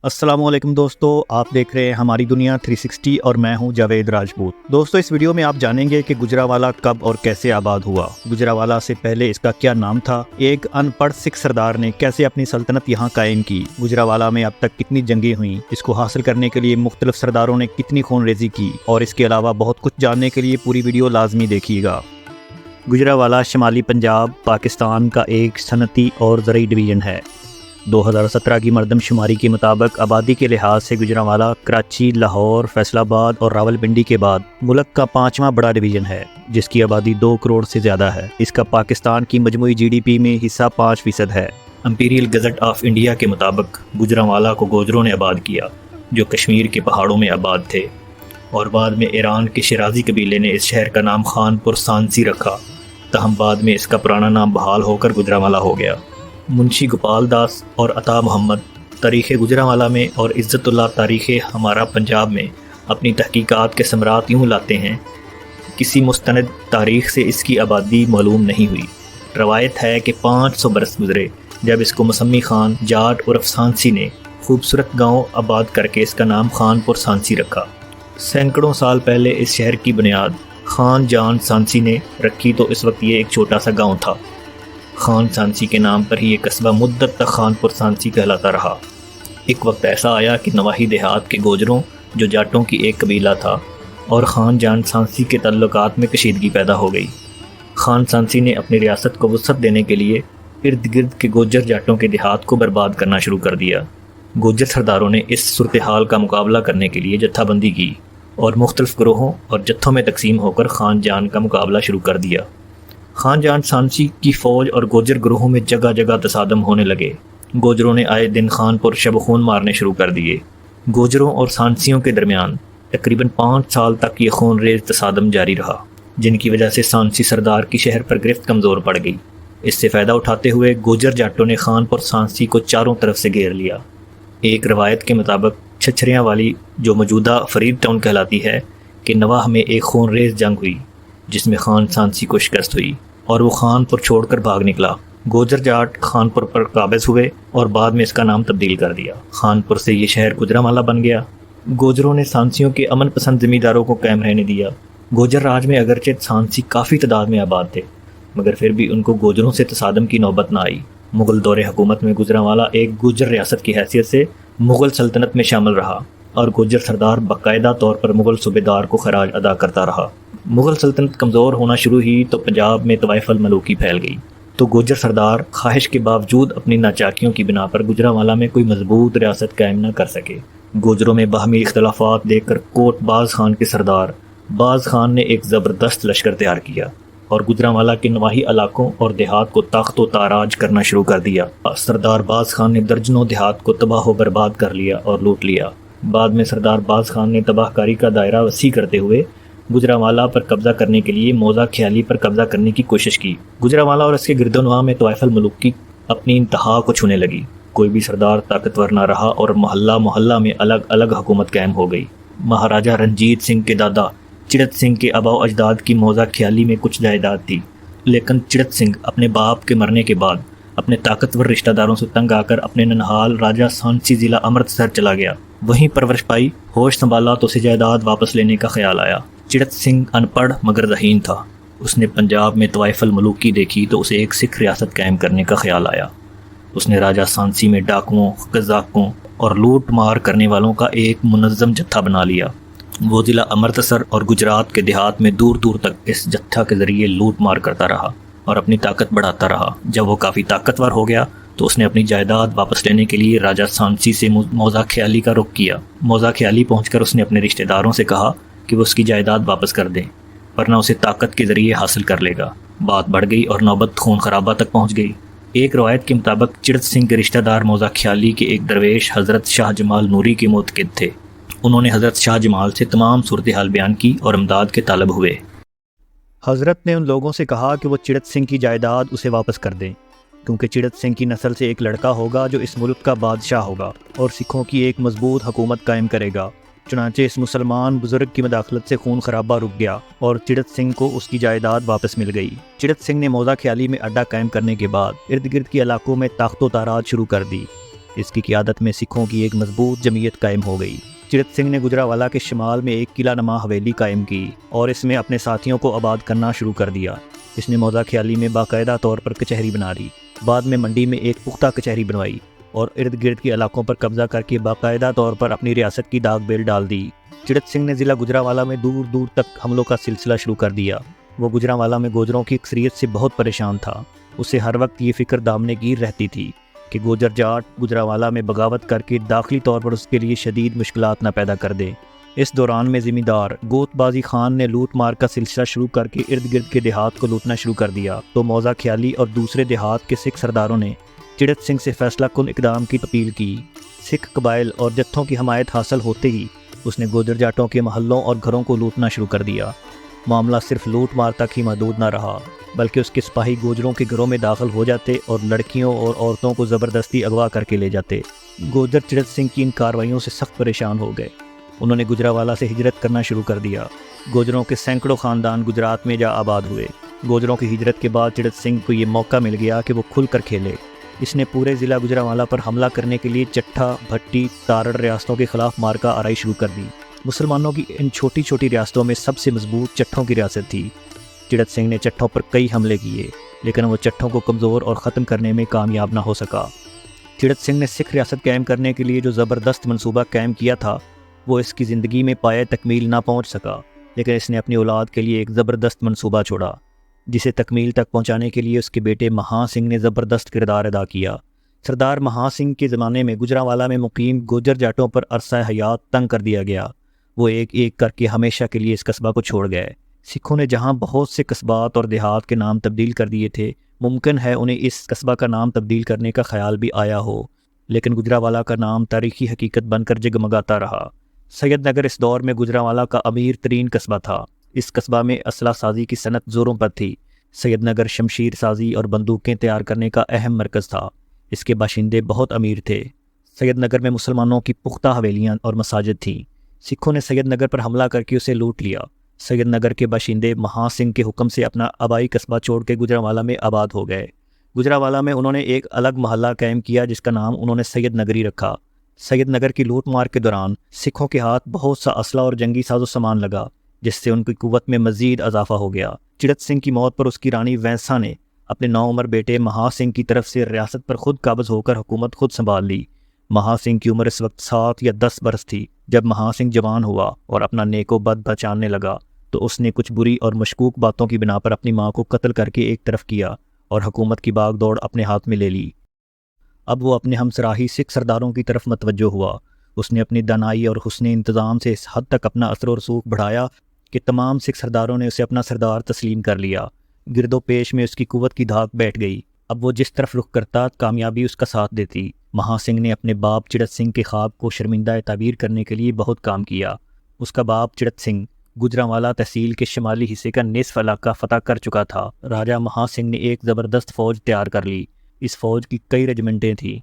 السلام علیکم دوستو، آپ دیکھ رہے ہیں ہماری دنیا 360 اور میں ہوں جاوید راجپوت۔ دوستو، اس ویڈیو میں آپ جانیں گے کہ گجرانوالہ کب اور کیسے آباد ہوا، گجرانوالہ سے پہلے اس کا کیا نام تھا، ایک ان پڑھ سکھ سردار نے کیسے اپنی سلطنت یہاں قائم کی، گجرانوالہ میں اب تک کتنی جنگیں ہوئیں، اس کو حاصل کرنے کے لیے مختلف سرداروں نے کتنی خون ریزی کی، اور اس کے علاوہ بہت کچھ جاننے کے لیے پوری ویڈیو لازمی دیکھیے گا۔ گجرانوالہ شمالی پنجاب، پاکستان کا ایک صنعتی اور زرعی ڈویژن ہے۔ 2017 کی مردم شماری کے مطابق آبادی کے لحاظ سے گجرانوالہ کراچی، لاہور، فیصل آباد اور راولپنڈی کے بعد ملک کا 5واں بڑا ڈویژن ہے، جس کی آبادی 2 کروڑ سے زیادہ ہے۔ اس کا پاکستان کی مجموعی جی ڈی پی میں حصہ 5% ہے۔ امپیریل گزٹ آف انڈیا کے مطابق گجرانوالہ کو گوجروں نے آباد کیا، جو کشمیر کے پہاڑوں میں آباد تھے، اور بعد میں ایران کے شیرازی قبیلے نے اس شہر کا نام خانپور سانسی رکھا، تاہم بعد میں اس کا پرانا نام بحال ہو کر گجرانوالہ ہو گیا۔ منشی گوپال داس اور عطا محمد تاریخ گجرانوالہ میں اور عزت اللہ تاریخ ہمارا پنجاب میں اپنی تحقیقات کے ثمرات یوں لاتے ہیں، کسی مستند تاریخ سے اس کی آبادی معلوم نہیں ہوئی۔ روایت ہے کہ 500 برس گزرے جب اس کو مسمی خان جاٹ عرف سانسی نے خوبصورت گاؤں آباد کر کے اس کا نام خانپور سانسی رکھا۔ سینکڑوں سال پہلے اس شہر کی بنیاد خان جان سانسی نے رکھی تو اس وقت یہ ایک چھوٹا سا گاؤں تھا۔ خان سانسی کے نام پر ہی یہ قصبہ مدت تک خانپور سانسی کہلاتا رہا۔ ایک وقت ایسا آیا کہ نواحی دیہات کے گوجروں، جو جاٹوں کی ایک قبیلہ تھا، اور خان جان سانسی کے تعلقات میں کشیدگی پیدا ہو گئی۔ خان سانسی نے اپنی ریاست کو وسعت دینے کے لیے ارد گرد کے گوجر جاٹوں کے دیہات کو برباد کرنا شروع کر دیا۔ گوجر سرداروں نے اس صورتحال کا مقابلہ کرنے کے لیے جتھا بندی کی اور مختلف گروہوں اور جتھوں میں تقسیم ہو کر خان جان کا مقابلہ شروع کر دیا۔ خان جان سانسی کی فوج اور گوجر گروہوں میں جگہ جگہ تصادم ہونے لگے۔ گوجروں نے آئے دن خان پر شب خون مارنے شروع کر دیے۔ گوجروں اور سانسیوں کے درمیان تقریباً 5 سال تک یہ خون ریز تصادم جاری رہا، جن کی وجہ سے سانسی سردار کی شہر پر گرفت کمزور پڑ گئی۔ اس سے فائدہ اٹھاتے ہوئے گوجر جاٹوں نے خان پر سانسی کو چاروں طرف سے گھیر لیا۔ ایک روایت کے مطابق چھچھریاں والی، جو موجودہ فرید ٹاؤن کہلاتی ہے، کہ نواح میں ایک خون ریز جنگ ہوئی جس میں خان سانسی کو شکست ہوئی اور وہ خان پور چھوڑ کر بھاگ نکلا۔ گوجر جاٹ خان پور پر قابض ہوئے اور بعد میں اس کا نام تبدیل کر دیا۔ خان پور سے یہ شہر گجرانوالہ بن گیا۔ گوجروں نے سانسیوں کے امن پسند زمینداروں کو قائم رہنے دیا۔ گوجر راج میں اگرچہ سانسی کافی تعداد میں آباد تھے، مگر پھر بھی ان کو گوجروں سے تصادم کی نوبت نہ آئی۔ مغل دور حکومت میں گجرانوالہ ایک گوجر ریاست کی حیثیت سے مغل سلطنت میں شامل رہا، اور گوجر سردار باقاعدہ طور پر مغل صوبیدار کو خراج ادا کرتا رہا۔ مغل سلطنت کمزور ہونا شروع ہوئی تو پنجاب میں طوائف الملوکی پھیل گئی، تو گوجر سردار خواہش کے باوجود اپنی ناچاکیوں کی بنا پر گجرانوالہ میں کوئی مضبوط ریاست قائم نہ کر سکے۔ گوجروں میں باہمی اختلافات دیکھ کر کوٹ باز خان کے سردار باز خان نے ایک زبردست لشکر تیار کیا اور گجرانوالہ کے نواحی علاقوں اور دیہات کو تاخت و تاراج کرنا شروع کر دیا۔ سردار باز خان نے درجنوں دیہات کو تباہ و برباد کر لیا اور لوٹ لیا۔ بعد میں سردار باز خان نے تباہ کاری کا دائرہ وسیع کرتے ہوئے گجرانوالہ پر قبضہ کرنے کے لیے موزہ خیالی پر قبضہ کرنے کی کوشش کی۔ گجرانوالہ اور اس کے گرد و نواح میں طوائف الملوکی اپنی انتہا کو چھونے لگی۔ کوئی بھی سردار طاقتور نہ رہا اور محلہ محلہ میں الگ الگ حکومت قائم ہو گئی۔ مہاراجہ رنجیت سنگھ کے دادا چڑت سنگھ کے آباء و اجداد کی موزہ خیالی میں کچھ جائیداد تھی، لیکن چڑت سنگھ اپنے باپ کے مرنے کے بعد اپنے طاقتور رشتہ داروں سے تنگ آ کر اپنے ننہال راجہ سانسی ضلع امرتسر چلا گیا۔ وہیں پرورش پائی، ہوش سنبھالا تو اسے جائیداد واپس لینے کا خیال آیا۔ چڑت سنگھ ان پڑھ مگر ذہین تھا۔ اس نے پنجاب میں طوائف الملوکی دیکھی تو اسے ایک سکھ ریاست قائم کرنے کا خیال آیا۔ اس نے راجہ سانسی میں ڈاکوؤں، قزاقوں اور لوٹ مار کرنے والوں کا ایک منظم جتھا بنا لیا۔ وہ ضلع امرتسر اور گجرات کے دیہات میں دور دور تک اس جتھا کے ذریعے لوٹ مار کرتا رہا اور اپنی طاقت بڑھاتا رہا۔ جب وہ کافی طاقتور ہو گیا تو اس نے اپنی جائیداد واپس لینے کے لیے راجہ سانسی سے موزہ خیالی کا رخ کیا۔ موزہ خیالی پہنچ کر اس نے اپنے رشتہ داروں سے کہا کہ وہ اس کی جائیداد واپس کر دیں، ورنہ اسے طاقت کے ذریعے حاصل کر لے گا۔ بات بڑھ گئی اور نوبت خون خرابہ تک پہنچ گئی۔ ایک روایت کے مطابق چڑت سنگھ کے رشتہ دار موزہ خیالی کے ایک درویش حضرت شاہ جمال نوری کے معتقد تھے۔ انہوں نے حضرت شاہ جمال سے تمام صورتحال بیان کی اور امداد کے طالب ہوئے۔ حضرت نے ان لوگوں سے کہا کہ وہ چڑت سنگھ کی جائیداد اسے واپس کر دیں، کیونکہ چڑت سنگھ کی نسل سے ایک لڑکا ہوگا جو اس ملک کا بادشاہ ہوگا اور سکھوں کی ایک مضبوط حکومت قائم کرے گا۔ چنانچہ اس مسلمان بزرگ کی مداخلت سے خون خرابہ رک گیا اور چڑت سنگھ کو اس کی جائیداد واپس مل گئی۔ چڑت سنگھ نے موزہ خیالی میں اڈا قائم کرنے کے بعد ارد گرد کے علاقوں میں تاخت و تاراج شروع کر دی اس کی قیادت میں سکھوں کی ایک مضبوط جمعیت قائم ہو گئی۔ چڑت سنگھ نے گجرانوالہ کے شمال میں ایک قلعہ نما حویلی قائم کی اور اس میں اپنے ساتھیوں کو آباد کرنا شروع کر دیا۔ اس نے موضع خیالی میں باقاعدہ طور پر کچہری بنا لی، بعد میں منڈی میں ایک پختہ کچہری بنوائی اور ارد گرد کے علاقوں پر قبضہ کر کے باقاعدہ طور پر اپنی ریاست کی داغ بیل ڈال دی۔ چڑت سنگھ نے ضلع گجرانوالہ میں دور دور تک حملوں کا سلسلہ شروع کر دیا۔ وہ گجرانوالہ میں گوجروں کی اکثریت سے بہت پریشان تھا۔ اسے ہر وقت یہ فکر دامنے گیر رہتی تھی کہ گوجر جاٹ گجرانوالہ میں بغاوت کر کے داخلی طور پر اس کے لیے شدید مشکلات نہ پیدا کر دیں۔ اس دوران میں ذمہ دار گوت بازی خان نے لوٹ مار کا سلسلہ شروع کر کے ارد گرد کے دیہات کو لوٹنا شروع کر دیا، تو موضع خیالی اور دوسرے دیہات کے سکھ سرداروں نے چڑت سنگھ سے فیصلہ کن اقدام کی اپیل کی۔ سکھ قبائل اور جتھوں کی حمایت حاصل ہوتے ہی اس نے گوجر جاٹوں کے محلوں اور گھروں کو لوٹنا شروع کر دیا۔ معاملہ صرف لوٹ مار تک ہی محدود نہ رہا، بلکہ اس کے سپاہی گوجروں کے گھروں میں داخل ہو جاتے اور لڑکیوں اور عورتوں کو زبردستی اغوا کر کے لے جاتے۔ گوجر چڑت سنگھ کی ان کارروائیوں سے سخت پریشان ہو گئے۔ انہوں نے گجرانوالہ سے ہجرت کرنا شروع کر دیا۔ گوجروں کے سینکڑوں خاندان گجرات میں جا آباد ہوئے۔ گوجروں کی ہجرت کے بعد چڑت سنگھ کو یہ موقع مل گیا کہ وہ کھل کر کھیلے۔ اس نے پورے ضلع گجرانوالہ پر حملہ کرنے کے لیے چٹھا، بھٹی، تارڑ ریاستوں کے خلاف مارکہ آرائی شروع کر دی۔ مسلمانوں کی ان چھوٹی چھوٹی ریاستوں میں سب سے مضبوط چٹھوں کی ریاست تھی۔ چڑت سنگھ نے چٹھوں پر کئی حملے کیے، لیکن وہ چٹھوں کو کمزور اور ختم کرنے میں کامیاب نہ ہو سکا۔ چڑت سنگھ نے سکھ ریاست قائم کرنے کے لیے جو زبردست منصوبہ قائم کیا تھا، وہ اس کی زندگی میں پایۂ تکمیل نہ پہنچ سکا، لیکن اس نے اپنی اولاد کے لیے ایک زبردست منصوبہ چھوڑا، جسے تکمیل تک پہنچانے کے لیے اس کے بیٹے مہا سنگھ نے زبردست کردار ادا کیا۔ سردار مہا سنگھ کے زمانے میں گجرانوالہ میں مقیم گوجر جاٹوں پر عرصہ حیات تنگ کر دیا گیا۔ وہ ایک ایک کر کے ہمیشہ کے لیے اس قصبہ کو چھوڑ گئے۔ سکھوں نے جہاں بہت سے قصبات اور دیہات کے نام تبدیل کر دیے تھے، ممکن ہے انہیں اس قصبہ کا نام تبدیل کرنے کا خیال بھی آیا ہو، لیکن گجرانوالہ کا نام تاریخی حقیقت بن کر جگمگاتا رہا۔ سید نگر اس دور میں گجرانوالہ کا امیر ترین قصبہ تھا۔ اس قصبہ میں اسلحہ سازی کی صنعت زوروں پر تھی۔ سید نگر شمشیر سازی اور بندوقیں تیار کرنے کا اہم مرکز تھا۔ اس کے باشندے بہت امیر تھے۔ سید نگر میں مسلمانوں کی پختہ حویلیاں اور مساجد تھیں۔ سکھوں نے سید نگر پر حملہ کر کے اسے لوٹ لیا۔ سید نگر کے باشندے مہا سنگھ کے حکم سے اپنا آبائی قصبہ چھوڑ کے گجرانوالہ میں آباد ہو گئے۔ گجرانوالہ میں انہوں نے ایک الگ محلہ قائم کیا جس کا نام انہوں نے سید نگری رکھا۔ سید نگر کی لوٹ مار کے دوران سکھوں کے ہاتھ بہت سا اسلحہ اور جنگی ساز و سامان لگا، جس سے ان کی قوت میں مزید اضافہ ہو گیا۔ چڑت سنگھ کی موت پر اس کی رانی وینسا نے اپنے نوعمر بیٹے مہا سنگھ کی طرف سے ریاست پر خود قابض ہو کر حکومت خود سنبھال لی۔ مہا سنگھ کی عمر اس وقت 7 یا 10 برس تھی۔ جب مہا سنگھ جوان ہوا اور اپنا نیک و بد پہچاننے لگا تو اس نے کچھ بری اور مشکوک باتوں کی بنا پر اپنی ماں کو قتل کر کے ایک طرف کیا اور حکومت کی باغ دوڑ اپنے ہاتھ میں لے لی۔ اب وہ اپنے ہمسراہی سکھ سرداروں کی طرف متوجہ ہوا۔ اس نے اپنی دانائی اور حسن انتظام سے اس حد تک اپنا اثر و رسوخ بڑھایا کہ تمام سکھ سرداروں نے اسے اپنا سردار تسلیم کر لیا۔ گرد و پیش میں اس کی قوت کی دھاک بیٹھ گئی۔ اب وہ جس طرف رخ کرتا کامیابی اس کا ساتھ دیتی۔ مہا سنگھ نے اپنے باپ چڑت سنگھ کے خواب کو شرمندہ تعبیر کرنے کے لیے بہت کام کیا۔ اس کا باپ چڑت سنگھ گجرانوالہ تحصیل کے شمالی حصے کا نصف علاقہ فتح کر چکا تھا۔ راجہ مہا سنگھ نے ایک زبردست فوج تیار کر لی۔ اس فوج کی کئی رجمنٹیں تھیں۔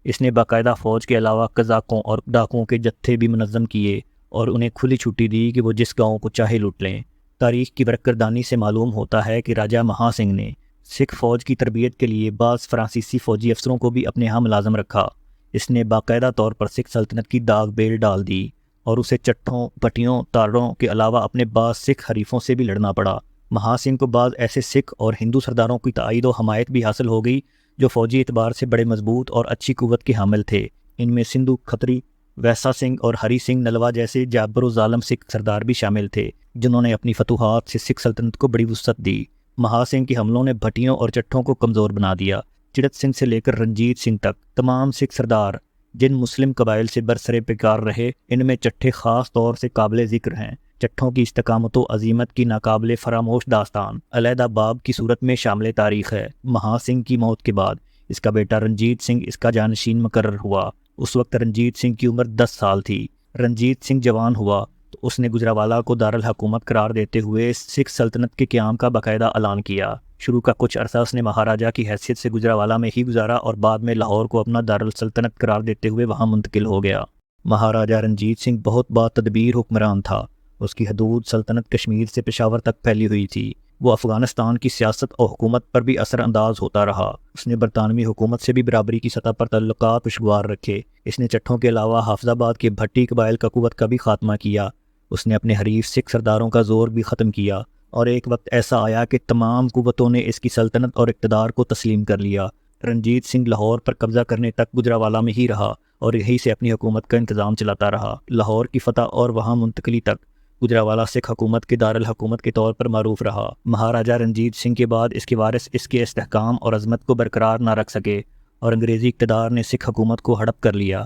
اس نے باقاعدہ فوج کے علاوہ قزاقوں اور ڈاکوؤں کے جتھے بھی منظم کیے اور انہیں کھلی چھٹی دی کہ وہ جس گاؤں کو چاہے لوٹ لیں۔ تاریخ کی برکردانی سے معلوم ہوتا ہے کہ راجہ مہا سنگھ نے سکھ فوج کی تربیت کے لیے بعض فرانسیسی فوجی افسروں کو بھی اپنے ہاں ملازم رکھا۔ اس نے باقاعدہ طور پر سکھ سلطنت کی داغ بیل ڈال دی اور اسے چٹھوں، بھٹیوں، تارڑوں کے علاوہ اپنے بعض سکھ حریفوں سے بھی لڑنا پڑا۔ مہا سنگھ کو بعض ایسے سکھ اور ہندو سرداروں کی تائید و حمایت بھی حاصل ہو گئی جو فوجی اعتبار سے بڑے مضبوط اور اچھی قوت کے حامل تھے۔ ان میں سندھو کھتری، ویسا سنگھ اور ہری سنگھ نلوا جیسے جابر و ظالم سکھ سردار بھی شامل تھے، جنہوں نے اپنی فتوحات سے سکھ سلطنت کو بڑی وسعت دی۔ مہا سنگھ کے حملوں نے بھٹیوں اور چٹھوں کو کمزور بنا دیا۔ چڑت سنگھ سے لے کر رنجیت سنگھ تک تمام سکھ سردار جن مسلم قبائل سے برسر پیکار رہے، ان میں چٹھے خاص طور سے قابل ذکر ہیں۔ چٹھوں کی استقامت و عظیمت کی ناقابل فراموش داستان علیحدہ باب کی صورت میں شامل تاریخ ہے۔ مہا سنگھ کی موت کے بعد اس کا بیٹا رنجیت سنگھ اس کا جانشین مقرر ہوا۔ اس وقت رنجیت سنگھ کی عمر 10 سال تھی۔ رنجیت سنگھ جوان ہوا تو اس نے گجرانوالہ کو دارالحکومت قرار دیتے ہوئے سکھ سلطنت کے قیام کا باقاعدہ اعلان کیا۔ شروع کا کچھ عرصہ اس نے مہاراجہ کی حیثیت سے گجرانوالہ میں ہی گزارا اور بعد میں لاہور کو اپنا دارالسلطنت قرار دیتے ہوئے وہاں منتقل ہو گیا۔ مہاراجہ رنجیت سنگھ بہت با تدبیر حکمران تھا۔ اس کی حدود سلطنت کشمیر سے پشاور تک پھیلی ہوئی تھی۔ وہ افغانستان کی سیاست اور حکومت پر بھی اثر انداز ہوتا رہا۔ اس نے برطانوی حکومت سے بھی برابری کی سطح پر تعلقات خوشگوار رکھے۔ اس نے چٹھوں کے علاوہ حافظ آباد کے بھٹی قبائل کا قوت کا بھی خاتمہ کیا۔ اس نے اپنے حریف سکھ سرداروں کا زور بھی ختم کیا، اور ایک وقت ایسا آیا کہ تمام قوتوں نے اس کی سلطنت اور اقتدار کو تسلیم کر لیا۔ رنجیت سنگھ لاہور پر قبضہ کرنے تک گجرانوالہ میں ہی رہا اور یہیں سے اپنی حکومت کا انتظام چلاتا رہا۔ لاہور کی فتح اور وہاں منتقلی تک گجرانوالہ سکھ حکومت کے دارالحکومت کے طور پر معروف رہا۔ مہاراجہ رنجیت سنگھ کے بعد اس کے وارث اس کے استحکام اور عظمت کو برقرار نہ رکھ سکے، اور انگریزی اقتدار نے سکھ حکومت کو ہڑپ کر لیا۔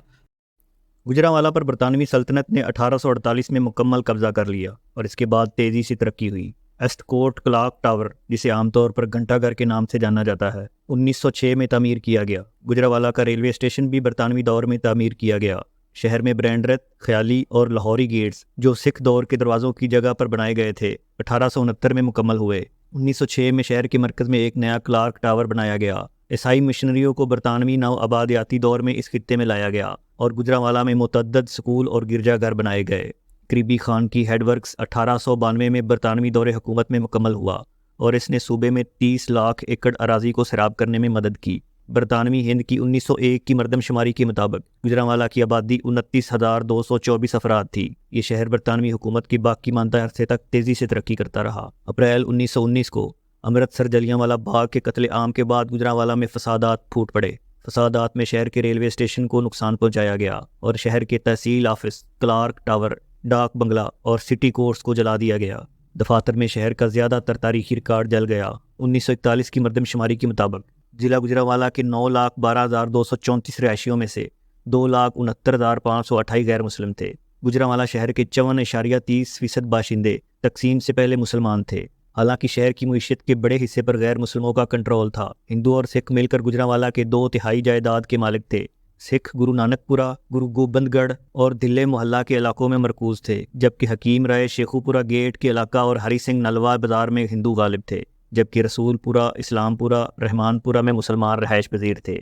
گجرانوالہ پر برطانوی سلطنت نے 1848 میں مکمل قبضہ کر لیا، اور اس کے بعد تیزی سے ترقی ہوئی۔ ایسٹ کوٹ کلاک ٹاور، جسے عام طور پر گھنٹہ گھر کے نام سے جانا جاتا ہے، 1906 میں تعمیر کیا گیا۔ گجرانوالہ کا ریلوے اسٹیشن بھی برطانوی دور میں تعمیر کیا گیا۔ شہر میں برینڈرت، خیالی اور لاہوری گیٹس، جو سکھ دور کے دروازوں کی جگہ پر بنائے گئے تھے، 1869 میں مکمل ہوئے۔ 1906 میں شہر کے مرکز میں ایک نیا کلارک ٹاور بنایا گیا۔ عیسائی مشنریوں کو برطانوی نو آبادیاتی دور میں اس خطے میں لایا گیا، اور گجرانوالہ میں متعدد سکول اور گرجا گھر بنائے گئے۔ قریبی خان کی ہیڈ ورکس 1892 میں برطانوی دور حکومت میں مکمل ہوا، اور اس نے صوبے میں 30 لاکھ ایکڑ اراضی کو سیراب کرنے میں مدد کی۔ برطانوی ہند کی 1901 کی مردم شماری کے مطابق گجرانوالہ کی آبادی 29,224 افراد تھی۔ یہ شہر برطانوی حکومت کی باقی ماندہ عرصے تک تیزی سے ترقی کرتا رہا۔ اپریل 1919 کو امرتسر جلیانوالہ باغ کے قتل عام کے بعد گجرانوالہ میں فسادات پھوٹ پڑے۔ فسادات میں شہر کے ریلوے اسٹیشن کو نقصان پہنچایا گیا، اور شہر کے تحصیل آفس، کلارک ٹاور، ڈاک بنگلہ اور سٹی کورٹس کو جلا دیا گیا۔ دفاتر میں شہر کا زیادہ تر تاریخی ریکارڈ جل گیا۔ 1941 کی مردم شماری کے مطابق ضلع گجرانوالہ کے 9,12,234 رہائشیوں میں سے 2,69,528 غیر مسلم تھے۔ گجرانوالہ شہر کے 54.30% باشندے تقسیم سے پہلے مسلمان تھے، حالانکہ شہر کی معیشت کے بڑے حصے پر غیر مسلموں کا کنٹرول تھا۔ ہندو اور سکھ مل کر گجرانوالہ کے 2/3 جائیداد کے مالک تھے۔ سکھ گرو نانک پورہ، گرو گوبند گڑھ اور دلے محلہ کے علاقوں میں مرکوز تھے، جبکہ حکیم رائے شیخو پورہ گیٹ کے علاقہ اور ہری سنگھ نلوا بازار میں ہندو غالب تھے، جبکہ رسول پورہ، اسلام پورہ، رحمان پورہ میں مسلمان رہائش پذیر تھے۔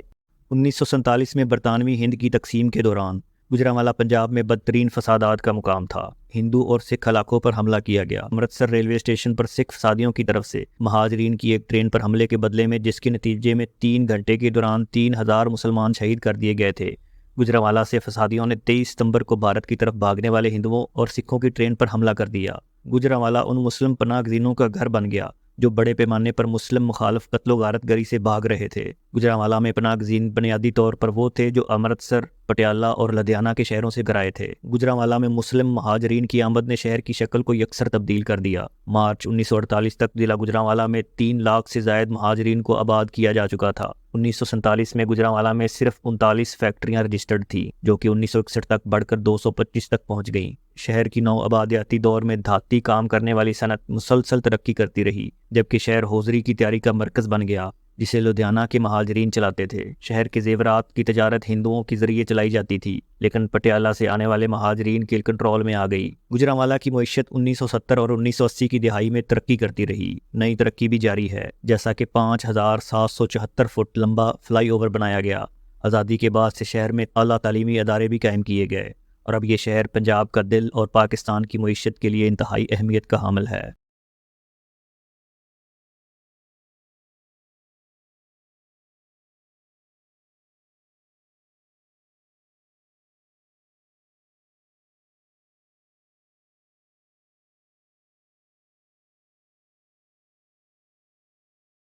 1947 میں برطانوی ہند کی تقسیم کے دوران گجرانوالہ پنجاب میں بدترین فسادات کا مقام تھا۔ ہندو اور سکھ علاقوں پر حملہ کیا گیا۔ امرتسر ریلوے اسٹیشن پر سکھ فسادیوں کی طرف سے مہاجرین کی ایک ٹرین پر حملے کے بدلے میں، جس کے نتیجے میں 3 گھنٹے کے دوران 3,000 مسلمان شہید کر دیے گئے تھے۔ گجرانوالہ سے فسادیوں نے 23 ستمبر کو بھارت کی طرف بھاگنے والے ہندوؤں اور سکھوں کی ٹرین پر حملہ کر دیا۔ گجرانوالہ ان مسلم پناہ گزینوں کا گھر بن گیا جو بڑے پیمانے پر مسلم مخالف قتل و غارت گری سے بھاگ رہے تھے۔ گجرانوالہ میں پناہ گزین بنیادی طور پر وہ تھے جو امرتسر، پٹیالہ اور لدھیانہ کے شہروں سے گھرائے تھے۔ گجرانوالہ میں مسلم مہاجرین کی آمد نے شہر کی شکل کو یکسر تبدیل کر دیا۔ مارچ 1948 تک ضلع گجرانوالہ میں 3 لاکھ سے زائد مہاجرین کو آباد کیا جا چکا تھا۔ 1947 میں گجرانوالہ میں صرف 39 فیکٹریاں رجسٹرڈ تھیں، جو کہ 1961 تک بڑھ کر 225 تک پہنچ گئیں۔ شہر کی نو آبادیاتی دور میں دھاتی کام کرنے والی صنعت مسلسل ترقی کرتی رہی، جبکہ شہر ہوزری کی تیاری کا مرکز بن گیا، جسے لدھیانہ کے مہاجرین چلاتے تھے۔ شہر کے زیورات کی تجارت ہندوؤں کے ذریعے چلائی جاتی تھی، لیکن پٹیالہ سے آنے والے مہاجرین کے کنٹرول میں آ گئی۔ گجرانوالہ کی معیشت 1970 اور 1980 کی دہائی میں ترقی کرتی رہی۔ نئی ترقی بھی جاری ہے، جیسا کہ 5,774 فٹ لمبا فلائی اوور بنایا گیا۔ آزادی کے بعد سے شہر میں اعلیٰ تعلیمی ادارے بھی قائم کیے گئے، اور اب یہ شہر پنجاب کا دل اور پاکستان کی معیشت کے لیے انتہائی اہمیت کا حامل ہے۔